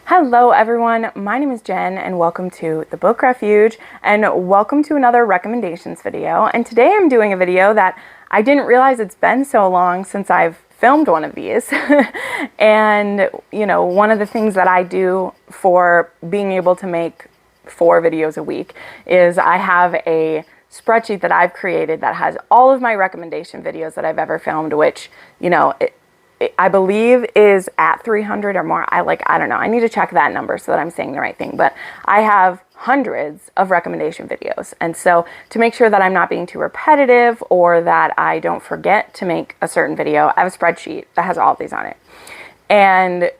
Hello everyone, my name is Jen and welcome to the Book Refuge and welcome to another recommendations video. And today I'm doing a video that I didn't realize it's been so long since I've filmed one of these. And you know, one of the things that I do for being able to make 4 videos a week is I have a spreadsheet that I've created that has all of my recommendation videos that I've ever filmed, which, you know, I believe is at 300 or more. I don't know. I need to check that number so that I'm saying the right thing. But I have hundreds of recommendation videos. And so to make sure that I'm not being too repetitive or that I don't forget to make a certain video, I have a spreadsheet that has all of these on it. And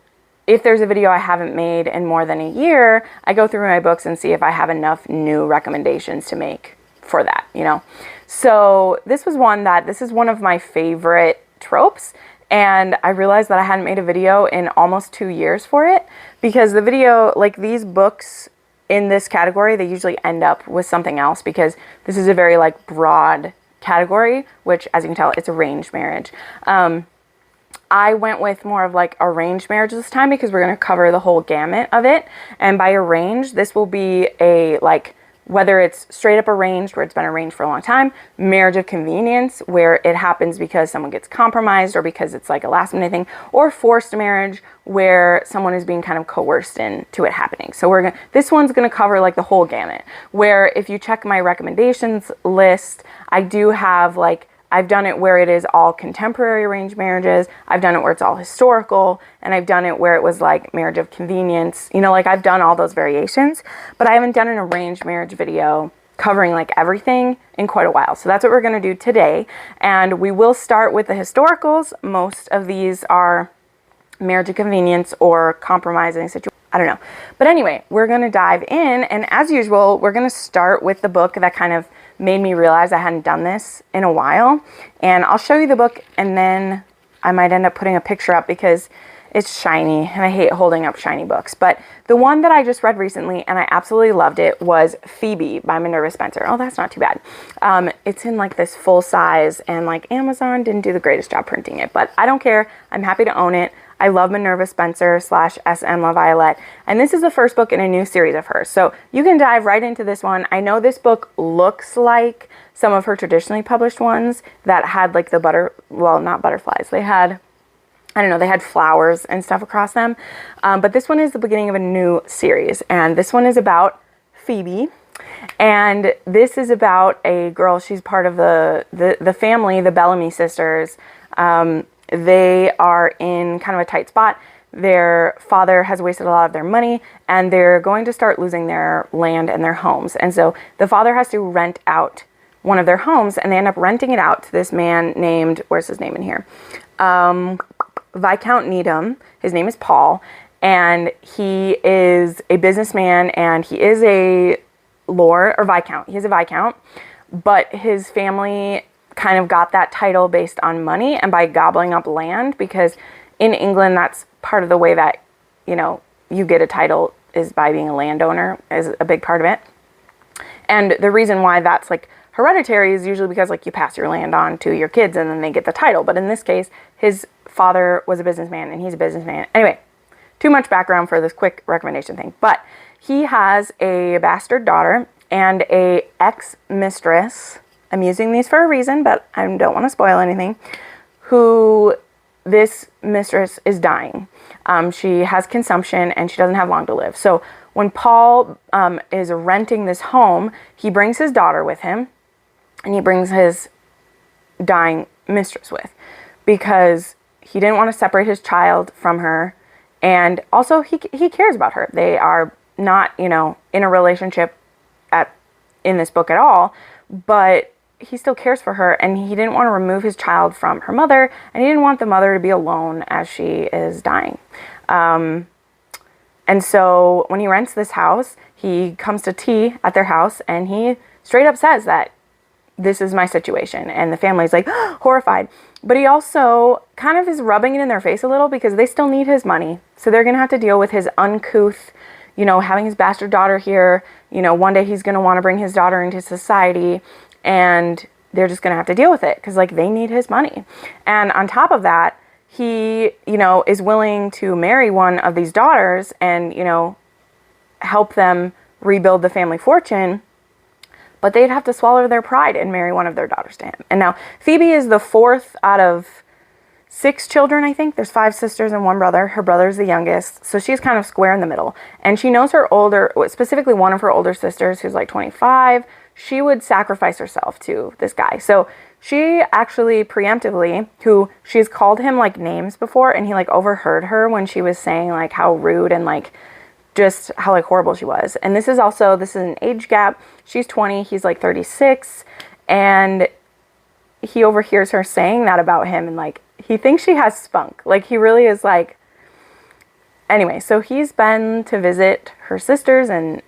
if there's a video I haven't made in more than a year, I go through my books and see if I have enough new recommendations to make for that, you know. So this is one of my favorite tropes. And I realized that I hadn't made a video in almost 2 years for it, because the video, like these books in this category, they usually end up with something else because this is a very like broad category, which as you can tell, it's arranged marriage. I went with more of like arranged marriage this time because we're going to cover the whole gamut of it. And by arranged, this will be a like, whether it's straight up arranged, where it's been arranged for a long time, marriage of convenience, where it happens because someone gets compromised or because it's like a last minute thing, or forced marriage, where someone is being kind of coerced into it happening. So this one's gonna cover like the whole gamut, where if you check my recommendations list, I do have like, I've done it where it is all contemporary arranged marriages. I've done it where it's all historical, and I've done it where it was like marriage of convenience. You know, like I've done all those variations, but I haven't done an arranged marriage video covering like everything in quite a while. So that's what we're going to do today. And we will start with the historicals. Most of these are marriage of convenience or compromising situation. I don't know. But anyway, we're going to dive in. And as usual, we're going to start with the book that kind of made me realize I hadn't done this in a while. And I'll show you the book, and then I might end up putting a picture up because it's shiny and I hate holding up shiny books. But the one that I just read recently and I absolutely loved it was Phoebe by Minerva Spencer. Oh, that's not too bad. It's in like this full size, and like Amazon didn't do the greatest job printing it, but I don't care. I'm happy to own it. I love Minerva Spencer / SM La Violette, and this is the first book in a new series of hers. So you can dive right into this one. I know this book looks like some of her traditionally published ones that had like the not butterflies. They had, I don't know, they had flowers and stuff across them. But this one is the beginning of a new series, and this one is about Phoebe. And this is about a girl. She's part of the family, the Bellamy sisters. They are in kind of a tight spot. Their father has wasted a lot of their money, and they're going to start losing their land and their homes. And so the father has to rent out one of their homes, and they end up renting it out to this man named, where's his name in here? Viscount Needham. His name is Paul, and he is a businessman, and he is a lord, or viscount. He's a viscount, but his family kind of got that title based on money and by gobbling up land, because in England, that's part of the way that, you know, you get a title is by being a landowner, is a big part of it. And the reason why that's like hereditary is usually because like you pass your land on to your kids and then they get the title. But in this case, his father was a businessman and he's a businessman. Anyway, too much background for this quick recommendation thing. But he has a bastard daughter and a ex-mistress. I'm using these for a reason, but I don't want to spoil anything. Who this mistress is dying. She has consumption and she doesn't have long to live. So when Paul is renting this home, he brings his daughter with him, and he brings his dying mistress with, because he didn't want to separate his child from her, and also he cares about her. They are not, you know, in a relationship in this book at all, but he still cares for her, and he didn't want to remove his child from her mother, and he didn't want the mother to be alone as she is dying. And so when he rents this house, he comes to tea at their house, and he straight up says that this is my situation, and the family's like horrified. But he also kind of is rubbing it in their face a little, because they still need his money. So they're going to have to deal with his uncouth, you know, having his bastard daughter here. You know, one day he's going to want to bring his daughter into society, and they're just going to have to deal with it because, like, they need his money. And on top of that, he, you know, is willing to marry one of these daughters and, you know, help them rebuild the family fortune, but they'd have to swallow their pride and marry one of their daughters to him. And now Phoebe is the fourth out of 6 children, I think. There's 5 sisters and 1 brother. Her brother's the youngest, so she's kind of square in the middle. And she knows her older, specifically one of her older sisters, who's like 25, she would sacrifice herself to this guy. So she actually preemptively, who she's called him like names before, and he like overheard her when she was saying like how rude and like just how like horrible she was. And this is an age gap. She's 20, he's like 36, and he overhears her saying that about him, and like he thinks she has spunk. Like he really is like, anyway, so he's been to visit her sisters in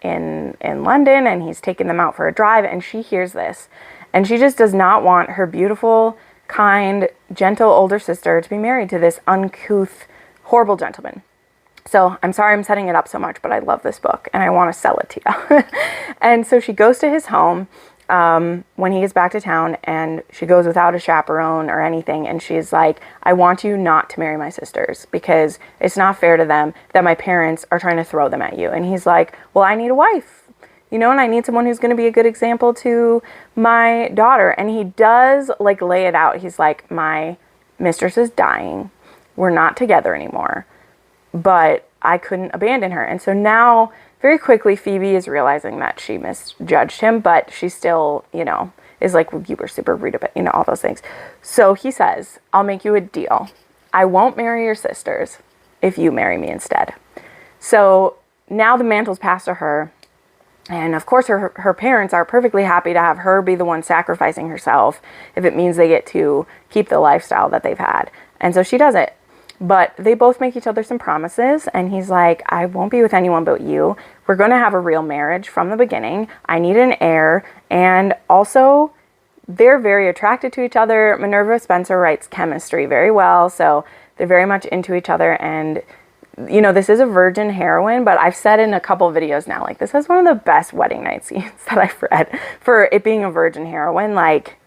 London, and he's taken them out for a drive, and she hears this, and she just does not want her beautiful, kind, gentle older sister to be married to this uncouth, horrible gentleman. So I'm sorry I'm setting it up so much, but I love this book and I want to sell it to you. And so she goes to his home when he gets back to town, and she goes without a chaperone or anything. And she's like, I want you not to marry my sisters because it's not fair to them that my parents are trying to throw them at you. And he's like, well, I need a wife, you know, and I need someone who's going to be a good example to my daughter. And he does like lay it out. He's like, my mistress is dying. We're not together anymore, but I couldn't abandon her. And so now very quickly Phoebe is realizing that she misjudged him, but she still, you know, is like, well, you were super rude about, you know, all those things. So he says, I'll make you a deal. I won't marry your sisters if you marry me instead. So now the mantle's passed to her. And of course her parents are perfectly happy to have her be the one sacrificing herself if it means they get to keep the lifestyle that they've had. And so she does it. But they both make each other some promises, and he's like, I won't be with anyone but you. We're going to have a real marriage from the beginning. I need an heir. And also, they're very attracted to each other. Minerva Spencer writes chemistry very well, so they're very much into each other. And, you know, this is a virgin heroine, but I've said in a couple videos now, like, this is one of the best wedding night scenes that I've read for it being a virgin heroine. Like,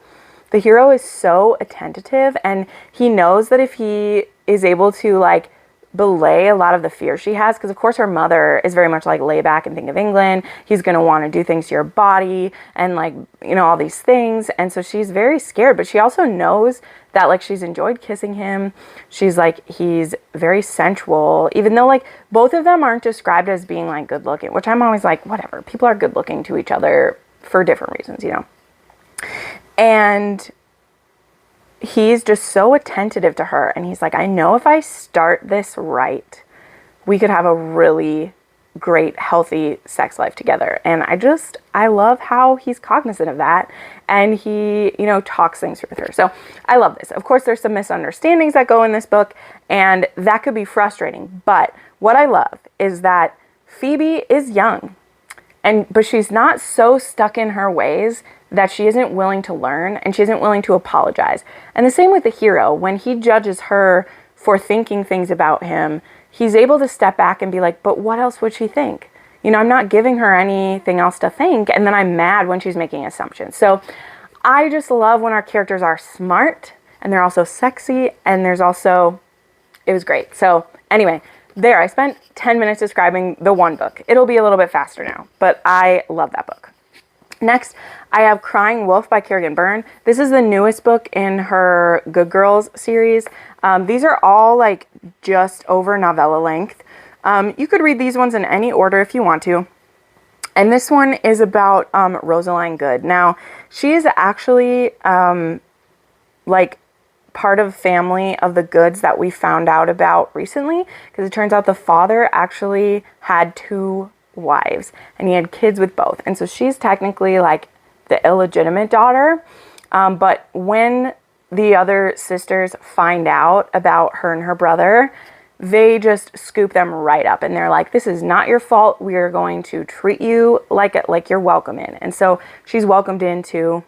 the hero is so attentive, and he knows that if he is able to like belay a lot of the fear she has, because of course her mother is very much like lay back and think of England, he's going to want to do things to your body and like, you know, all these things. And so she's very scared, but she also knows that like she's enjoyed kissing him. She's like, he's very sensual, even though like both of them aren't described as being like good looking, which I'm always like, whatever, people are good looking to each other for different reasons, you know. And he's just so attentive to her, and he's like, I know if I start this right, we could have a really great, healthy sex life together. And I love how he's cognizant of that, and he, you know, talks things through with her. So I love this. Of course, there's some misunderstandings that go in this book, and that could be frustrating. But what I love is that Phoebe is young, but she's not so stuck in her ways that she isn't willing to learn, and she isn't willing to apologize. And the same with the hero. When he judges her for thinking things about him, he's able to step back and be like, but what else would she think? You know, I'm not giving her anything else to think, and then I'm mad when she's making assumptions. So I just love when our characters are smart, and they're also sexy, and it was great. So anyway, there, I spent 10 minutes describing the one book. It'll be a little bit faster now, but I love that book. Next, I have Crying Wolf by Kerrigan Byrne. This is the newest book in her Good Girls series. These are all like just over novella length. You could read these ones in any order if you want to. And this one is about Rosaline Good. Now, she is actually like part of family of the Goods that we found out about recently, because it turns out the father actually had 2 wives and he had kids with both, and so she's technically like the illegitimate daughter, but when the other sisters find out about her and her brother, they just scoop them right up, and they're like, this is not your fault, we are going to treat you like you're welcome in. And so she's welcomed into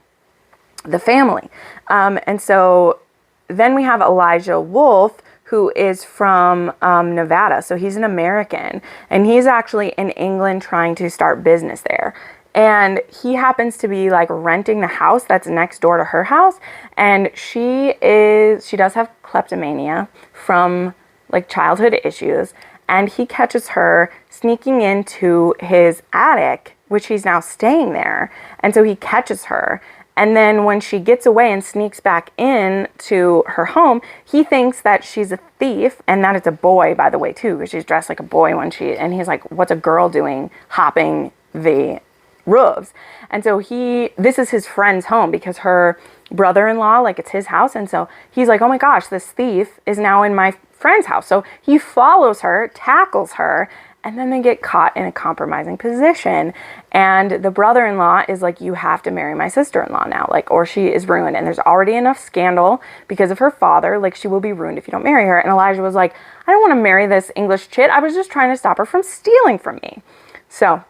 the family, and so then we have Elijah Wolfe, who is from Nevada. So he's an American, and he's actually in England trying to start business there. And he happens to be like renting the house that's next door to her house. And she does have kleptomania from like childhood issues. And he catches her sneaking into his attic, which he's now staying there. And so he catches her. And then when she gets away and sneaks back in to her home, he thinks that she's a thief, and that it's a boy, by the way, too, because she's dressed like a boy and he's like, what's a girl doing hopping the roofs? And so this is his friend's home because her brother-in-law, like it's his house. And so he's like, oh my gosh, this thief is now in my friend's house. So he follows her, tackles her, and then they get caught in a compromising position. And the brother-in-law is like, you have to marry my sister-in-law now, like, or she is ruined. And there's already enough scandal because of her father, like she will be ruined if you don't marry her. And Elijah was like, I don't want to marry this English chit. I was just trying to stop her from stealing from me. So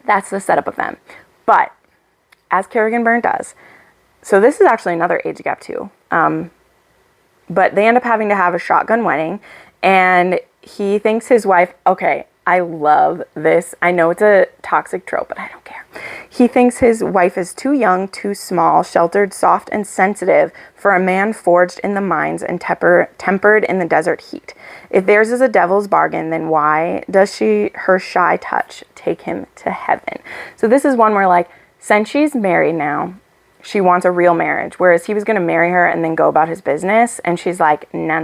that's the setup of them. But as Kerrigan Byrne does, so this is actually another age gap too. But they end up having to have a shotgun wedding, and he thinks his wife, okay, I love this. I know it's a toxic trope, but I don't care. He thinks his wife is too young, too small, sheltered, soft, and sensitive for a man forged in the mines and tempered in the desert heat. If theirs is a devil's bargain, then why does her shy touch take him to heaven? So this is one where, like, since she's married now, she wants a real marriage, whereas he was going to marry her and then go about his business, and she's like, no.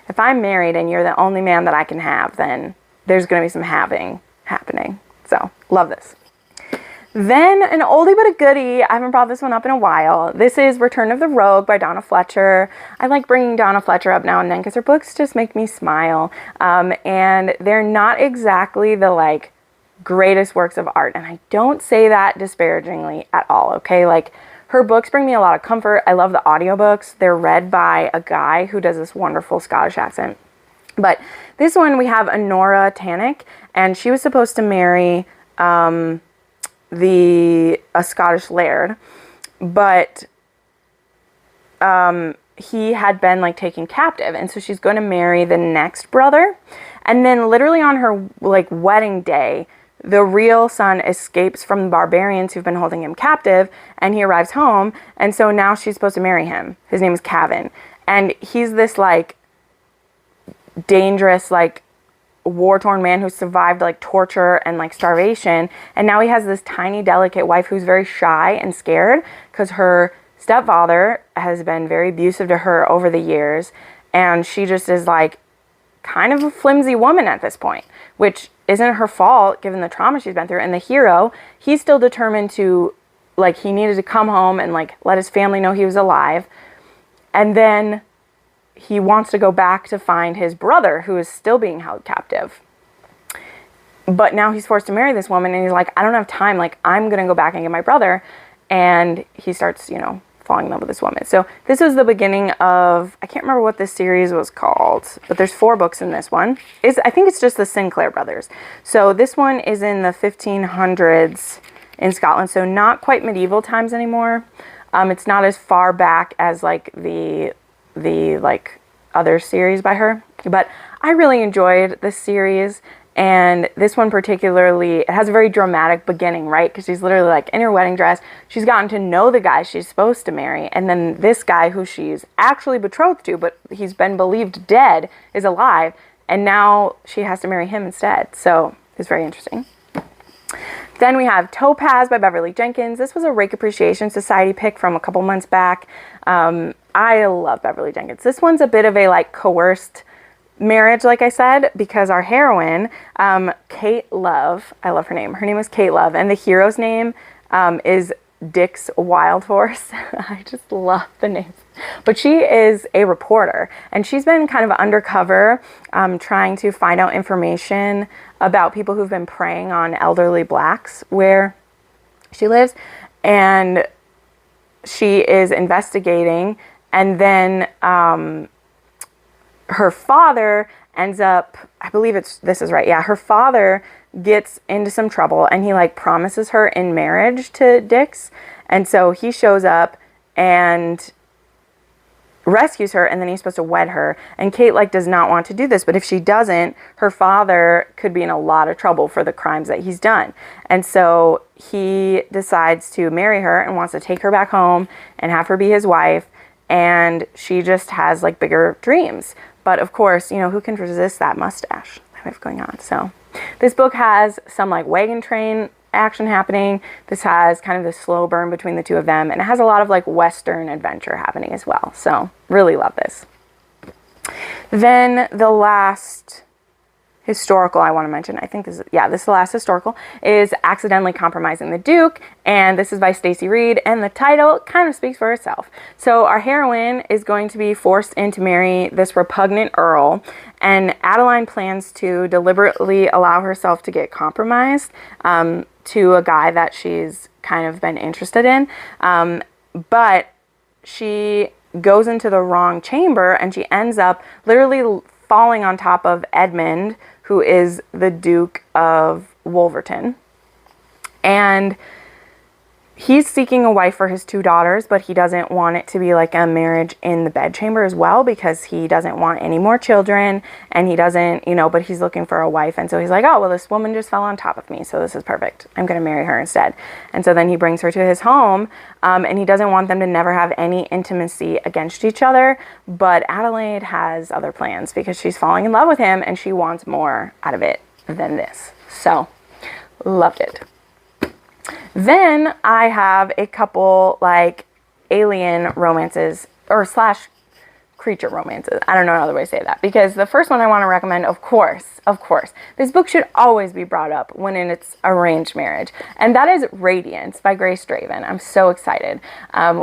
If I'm married and you're the only man that I can have, then there's going to be some having happening. So, love this. Then, an oldie but a goodie. I haven't brought this one up in a while. This is Return of the Rogue by Donna Fletcher. I like bringing Donna Fletcher up now and then because her books just make me smile. And they're not exactly the, like, greatest works of art. And I don't say that disparagingly at all, okay? Like, her books bring me a lot of comfort. I love the audiobooks. They're read by a guy who does this wonderful Scottish accent. But this one, we have Honora Tannick, and she was supposed to marry a Scottish laird, but he had been like taken captive, and so she's going to marry the next brother. And then literally on her like wedding day, the real son escapes from the barbarians who've been holding him captive, and he arrives home, and so now she's supposed to marry him. His name is Cavan, and he's this, like, dangerous, like, war-torn man who survived, like, torture and, like, starvation, and now he has this tiny, delicate wife who's very shy and scared because her stepfather has been very abusive to her over the years, and she just is, like, kind of a flimsy woman at this point, which isn't her fault given the trauma she's been through. And the hero, he's still determined to, like, he needed to come home and, like, let his family know he was alive. And then he wants to go back to find his brother who is still being held captive. But now he's forced to marry this woman, and he's like, I don't have time, like, I'm gonna go back and get my brother. And he starts, you know, falling in love with this woman. So this was the beginning of, I can't remember what this series was called, but there's 4 books in this one. I think it's just the Sinclair brothers. So this one is in the 1500s in Scotland, so not quite medieval times anymore. It's not as far back as like the like other series by her, but I really enjoyed this series. And this one particularly, it has a very dramatic beginning, right? Because she's literally like in her wedding dress. She's gotten to know the guy she's supposed to marry. And then this guy who she's actually betrothed to, but he's been believed dead, is alive. And now she has to marry him instead. So it's very interesting. Then we have Topaz by Beverly Jenkins. This was a Rake Appreciation Society pick from a couple months back. I love Beverly Jenkins. This one's a bit of a like coerced marriage, like I said, because our heroine, Kate Love, I love her name. Her name is Kate Love, and the hero's name is Dix Wildhorse. I just love the name. But she is a reporter, and she's been kind of undercover trying to find out information about people who've been preying on elderly blacks where she lives, and she is investigating, and then her father ends up, I believe this is right, yeah, her father gets into some trouble, and he like promises her in marriage to Dix, and so he shows up, and rescues her, and then he's supposed to wed her. And Kate like does not want to do this, but if she doesn't, her father could be in a lot of trouble for the crimes that he's done. And so he decides to marry her and wants to take her back home and have her be his wife. And she just has like bigger dreams. But of course, you know, who can resist that mustache that we have going on? So this book has some like wagon train action happening. This has kind of the slow burn between the two of them, and it has a lot of like Western adventure happening as well. So really love this. Then the last historical I want to mention, I think this is the last historical, is Accidentally Compromising the Duke, and this is by Stacey Reed, and the title kind of speaks for itself. So our heroine is going to be forced in to marry this repugnant earl, and Adeline plans to deliberately allow herself to get compromised to a guy that she's kind of been interested in, but she goes into the wrong chamber, and she ends up literally falling on top of Edmund, who is the Duke of Wolverton. And he's seeking a wife for his 2 daughters, but he doesn't want it to be like a marriage in the bedchamber as well, because he doesn't want any more children, and he doesn't, you know, but he's looking for a wife. And so he's like, oh, well, this woman just fell on top of me, so this is perfect. I'm going to marry her instead. And so then he brings her to his home, and he doesn't want them to never have any intimacy against each other. But Adelaide has other plans because she's falling in love with him, and she wants more out of it than this. So, loved it. Then I have a couple like alien romances or slash creature romances. I don't know another way to say that, because the first one I want to recommend, of course, this book should always be brought up when it's arranged marriage, and that is Radiance by Grace Draven. I'm so excited.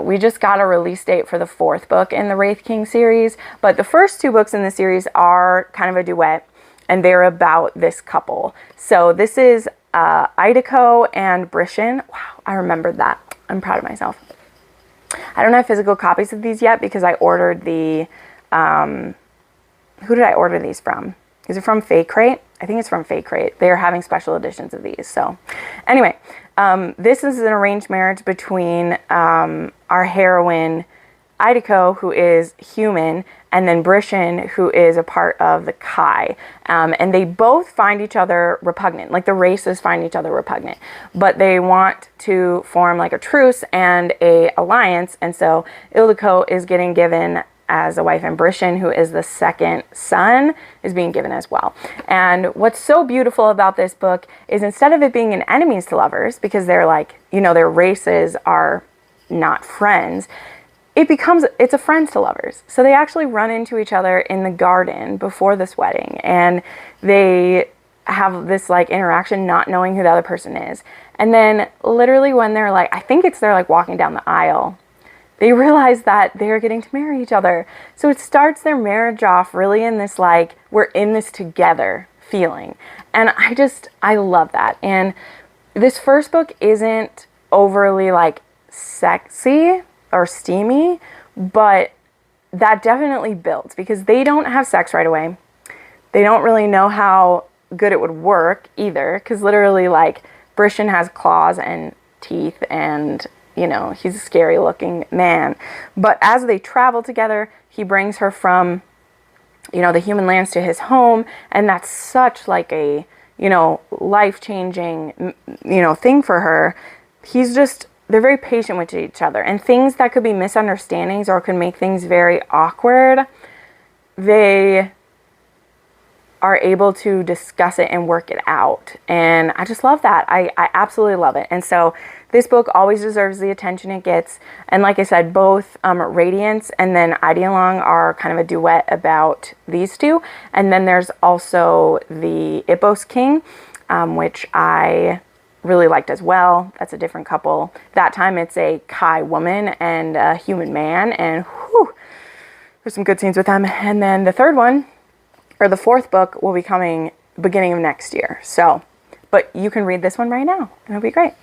We just got a release date for the 4th book in the Wraith King series, but the first 2 books in the series are kind of a duet, and they're about this couple. So this is Idaco and Brishan. Wow, I remembered that. I'm proud of myself. I don't have physical copies of these yet because I ordered the, who did I order these from? Is it from Fake Crate? I think it's from Fake Crate. They're having special editions of these. So anyway, this is an arranged marriage between our heroine, Idaco, who is human, and then Brishan, who is a part of the Kai. And they both find each other repugnant, like the races find each other repugnant, but they want to form like a truce and a alliance. And so Ildiko is getting given as a wife, and Brishan, who is the second son, is being given as well. And what's so beautiful about this book is instead of it being an enemies to lovers, because they're like, you know, their races are not friends, it's a friends to lovers. So they actually run into each other in the garden before this wedding, and they have this like interaction not knowing who the other person is. And then literally when they're like, I think they're like walking down the aisle, they realize that they're getting to marry each other. So it starts their marriage off really in this like, we're in this together feeling. And I love that. And this first book isn't overly like sexy or steamy, but that definitely builds because they don't have sex right away. They don't really know how good it would work either, because literally like Brishan has claws and teeth, and you know, he's a scary looking man. But as they travel together, he brings her from, you know, the human lands to his home, and that's such like a, you know, life-changing, you know, thing for her. They're very patient with each other, and things that could be misunderstandings or could make things very awkward, they are able to discuss it and work it out. And I just love that. I absolutely love it. And so this book always deserves the attention it gets. And like I said, both Radiance and then Idealong are kind of a duet about these two. And then there's also the Ippos King, which I really liked as well. That's a different couple. That time it's a Kai woman and a human man, and whew, there's some good scenes with them. And then the third one, or the 4th book, will be coming beginning of next year. So, but you can read this one right now, and it'll be great.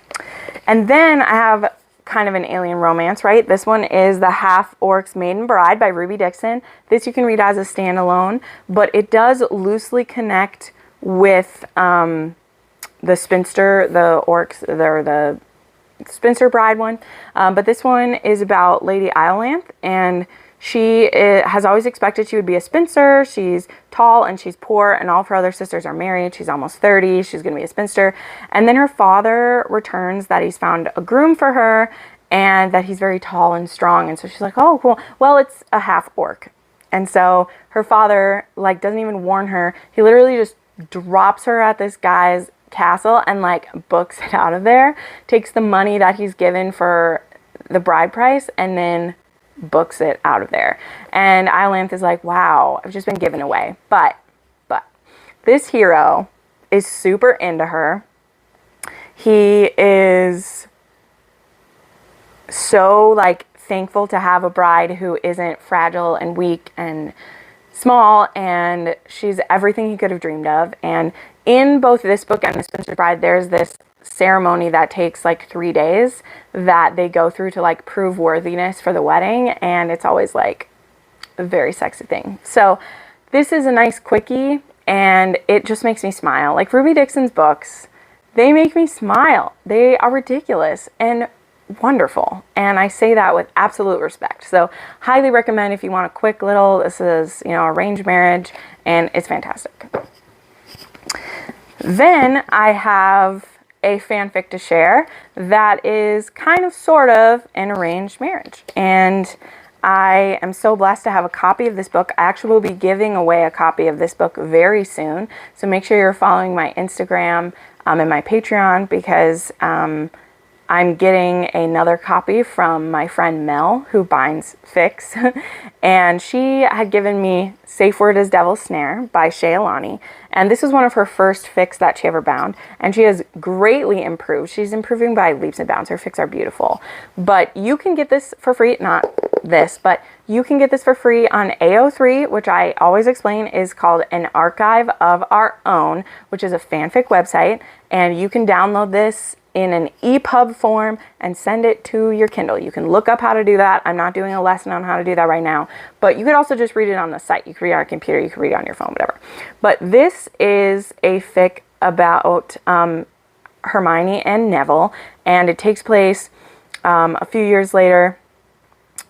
And then I have kind of an alien romance, right? This one is The Half Orcs Maiden Bride by Ruby Dixon. This you can read as a standalone, but it does loosely connect with the Spinster, the Orcs, the Spinster Bride one. But this one is about Lady Iolanthe, and has always expected she would be a spinster. She's tall and she's poor, and all of her other sisters are married. She's almost 30. She's going to be a spinster. And then her father returns that he's found a groom for her and that he's very tall and strong. And so she's like, oh, cool. Well, it's a half orc. And so her father, like, doesn't even warn her. He literally just drops her at this guy's castle and, like, books it out of there, takes the money that he's given for the bride price, and then books it out of there. And Iolanthe is like, wow, I've just been given away. But this hero is super into her. He is so, like, thankful to have a bride who isn't fragile and weak and small, and she's everything he could have dreamed of. And in both this book and The Spinster's Bride, there's this ceremony that takes like 3 days that they go through to like prove worthiness for the wedding, and it's always like a very sexy thing. So this is a nice quickie, and it just makes me smile. Like Ruby Dixon's books, they make me smile. They are ridiculous and wonderful, and I say that with absolute respect. So highly recommend if you want a quick little, this is, you know, arranged marriage, and it's fantastic. Then I have a fanfic to share that is kind of sort of an arranged marriage, and I am so blessed to have a copy of this book. I actually will be giving away a copy of this book very soon, so make sure you're following my Instagram and my Patreon, because I'm getting another copy from my friend Mel, who binds fics, and she had given me Safe Word is Devil's Snare by Shaya Lonnie, and this is one of her first fics that she ever bound, and she has greatly improved. She's improving by leaps and bounds. Her fics are beautiful, but you can get this for free, not this, but you can get this for free on AO3, which I always explain is called An Archive of Our Own, which is a fanfic website, and you can download this in an EPUB form and send it to your Kindle. You can look up how to do that. I'm not doing a lesson on how to do that right now, but you could also just read it on the site. You can read it on a computer, you can read it on your phone, whatever. But this is a fic about Hermione and Neville, and it takes place a few years later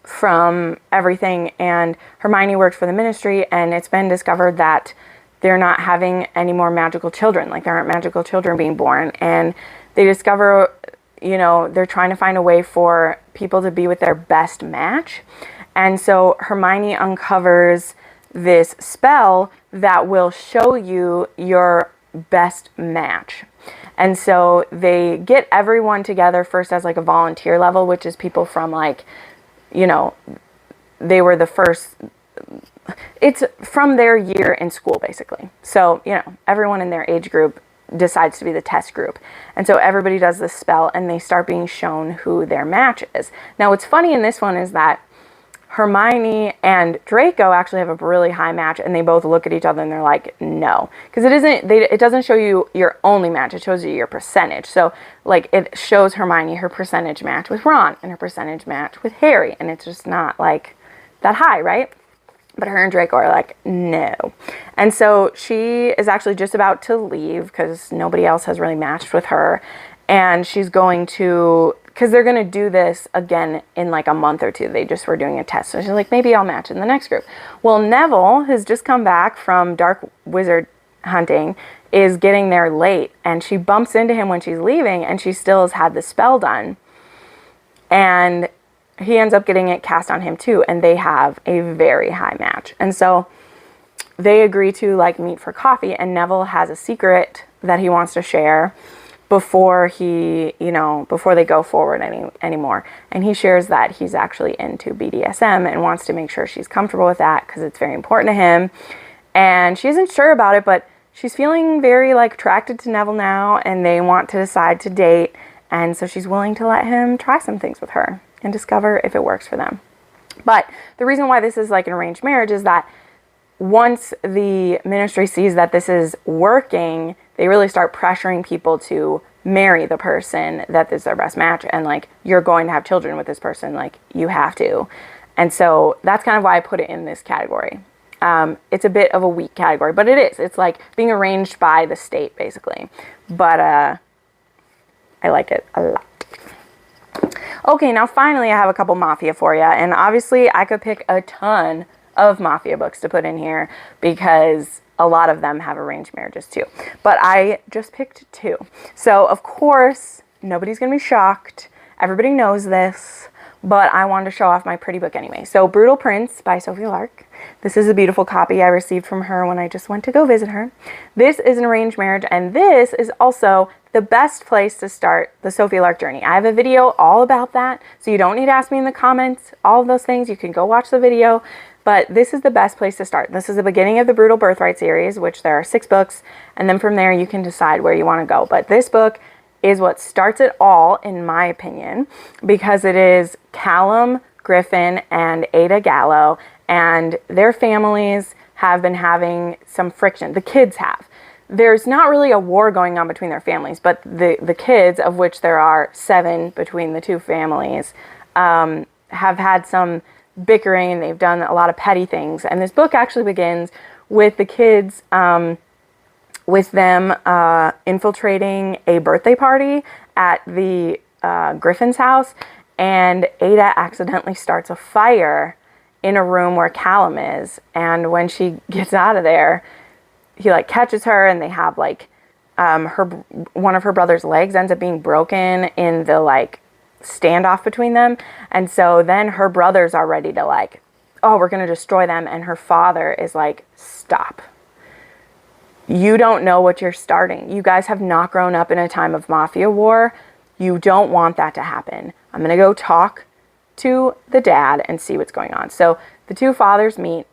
from everything, and Hermione worked for the ministry, and it's been discovered that they're not having any more magical children. Like, there aren't magical children being born, and they discover, you know, they're trying to find a way for people to be with their best match. And so Hermione uncovers this spell that will show you your best match. And so they get everyone together first as like a volunteer level, which is people from, like, you know, they were the first, it's from their year in school basically. So, you know, everyone in their age group decides to be the test group. And so everybody does this spell and they start being shown who their match is. Now, what's funny in this one is that Hermione and Draco actually have a really high match, and they both look at each other and they're like, no. Because it doesn't show you your only match, it shows you your percentage. So, like, it shows Hermione her percentage match with Ron and her percentage match with Harry, and it's just not, like, that high, right? But her and Draco are like, no. And so she is actually just about to leave because nobody else has really matched with her. And she's going to, because they're going to do this again in like a month or two. They just were doing a test. So she's like, maybe I'll match in the next group. Well, Neville has just come back from dark wizard hunting, is getting there late. And she bumps into him when she's leaving, and she still has had the spell done. And he ends up getting it cast on him too, and they have a very high match. And so they agree to like meet for coffee, and Neville has a secret that he wants to share before he, you know, before they go forward anymore. And he shares that he's actually into BDSM and wants to make sure she's comfortable with that because it's very important to him. And she isn't sure about it, but she's feeling very like attracted to Neville now, and they want to decide to date. And so she's willing to let him try some things with her and discover if it works for them. But the reason why this is like an arranged marriage is that once the ministry sees that this is working, they really start pressuring people to marry the person that is their best match, and like, you're going to have children with this person, like, you have to. And so that's kind of why I put it in this category. It's a bit of a weak category, but it is. It's like being arranged by the state basically. But I like it a lot. Okay, now finally I have a couple Mafia for you, and obviously I could pick a ton of Mafia books to put in here because a lot of them have arranged marriages too. But I just picked 2. So of course, nobody's gonna be shocked. Everybody knows this, but I wanted to show off my pretty book anyway. So Brutal Prince by Sophie Lark. This is a beautiful copy I received from her when I just went to go visit her. This is an arranged marriage, and this is also the best place to start the Sophie Lark journey. I have a video all about that, so you don't need to ask me in the comments, all of those things. You can go watch the video. But this is the best place to start. This is the beginning of the Brutal Birthright series, which there are 6 books. And then from there, you can decide where you want to go. But this book is what starts it all, in my opinion, because it is Callum Griffin and Ada Gallo. And their families have been having some friction. The kids have. There's not really a war going on between their families, but the kids, of which there are 7 between the 2 families, have had some bickering, and they've done a lot of petty things. And this book actually begins with the kids, with them infiltrating a birthday party at the Griffin's house, and Ada accidentally starts a fire in a room where Callum is. And when she gets out of there, he like catches her, and they have like one of her brother's legs ends up being broken in the like standoff between them. And so then her brothers are ready to like, oh, we're going to destroy them. And her father is like, stop. You don't know what you're starting. You guys have not grown up in a time of mafia war. You don't want that to happen. I'm going to go talk to the dad and see what's going on. So the 2 fathers meet,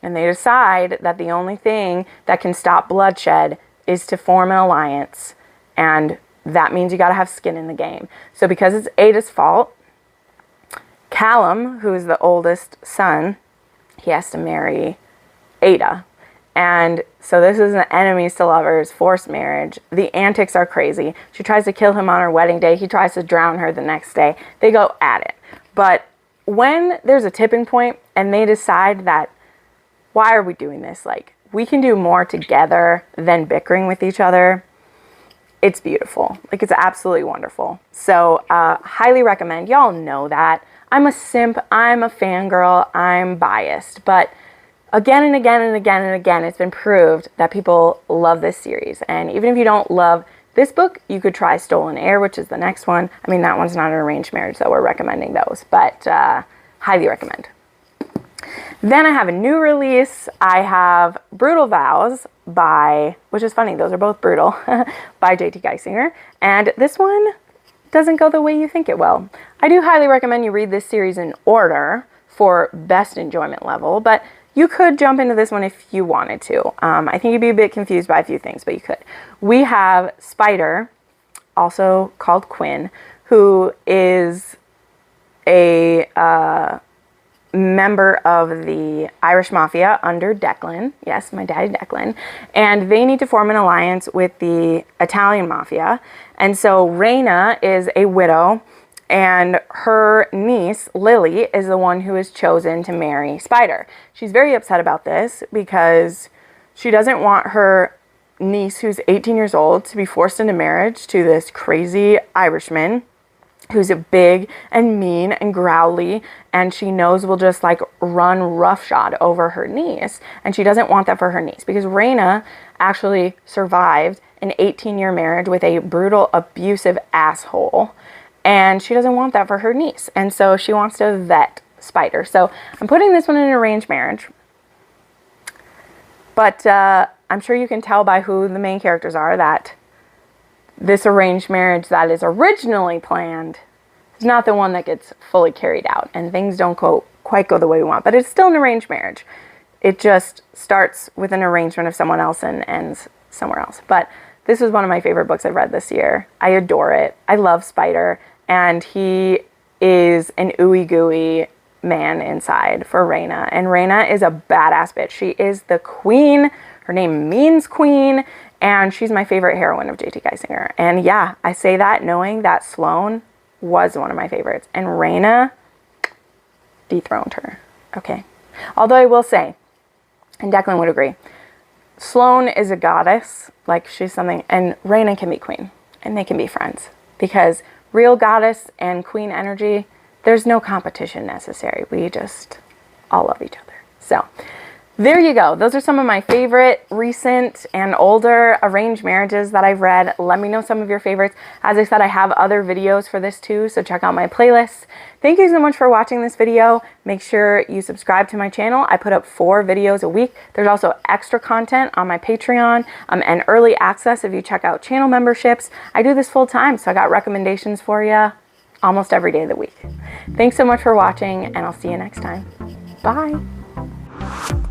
and they decide that the only thing that can stop bloodshed is to form an alliance. And that means you got to have skin in the game. So because it's Ada's fault, Callum, who is the oldest son, he has to marry Ada. And so this is an enemies to lovers, forced marriage. The antics are crazy. She tries to kill him on her wedding day. He tries to drown her the next day. They go at it. But when there's a tipping point and they decide that, why are we doing this? Like, we can do more together than bickering with each other. It's beautiful. Like, it's absolutely wonderful. So, highly recommend. Y'all know that. I'm a simp. I'm a fangirl. I'm biased. But again and again and again and again, it's been proved that people love this series. And even if you don't love this book, you could try Stolen Heir, which is the next one. I mean, that one's not an arranged marriage, so we're recommending those. But highly recommend. Then I have a new release. I have Brutal Vows by, which is funny, those are both brutal, by J.T. Geisinger. And this one doesn't go the way you think it will. I do highly recommend you read this series in order for best enjoyment level, but you could jump into this one if you wanted to. I think you'd be a bit confused by a few things, but you could. We have Spider, also called Quinn, who is a member of the Irish Mafia under Declan. Yes, my daddy Declan. And they need to form an alliance with the Italian Mafia. And so Raina is a widow, and her niece, Lily, is the one who is chosen to marry Spider. She's very upset about this because she doesn't want her niece, who's 18 years old, to be forced into marriage to this crazy Irishman who's big and mean and growly, and she knows will just like run roughshod over her niece. And she doesn't want that for her niece because Raina actually survived an 18-year marriage with a brutal, abusive asshole. And she doesn't want that for her niece. And so she wants to vet Spider. So I'm putting this one in an arranged marriage. But I'm sure you can tell by who the main characters are that this arranged marriage that is originally planned is not the one that gets fully carried out. And things don't quite go the way we want. But it's still an arranged marriage. It just starts with an arrangement of someone else and ends somewhere else. But this was one of my favorite books I've read this year. I adore it. I love Spider. And he is an ooey gooey man inside for Raina. And Raina is a badass bitch. She is the queen. Her name means queen. And she's my favorite heroine of J.T. Geisinger. And yeah, I say that knowing that Sloane was one of my favorites. And Raina dethroned her. Okay. Although I will say, and Declan would agree, Sloane is a goddess. Like, she's something. And Raina can be queen. And they can be friends. Because real goddess and queen energy, there's no competition necessary. We just all love each other. So there you go. Those are some of my favorite recent and older arranged marriages that I've read. Let me know some of your favorites. As I said, I have other videos for this too, so check out my playlist. Thank you so much for watching this video. Make sure you subscribe to my channel. I put up 4 videos a week. There's also extra content on my Patreon and early access if you check out channel memberships. I do this full time, so I got recommendations for you almost every day of the week. Thanks so much for watching, and I'll see you next time. Bye.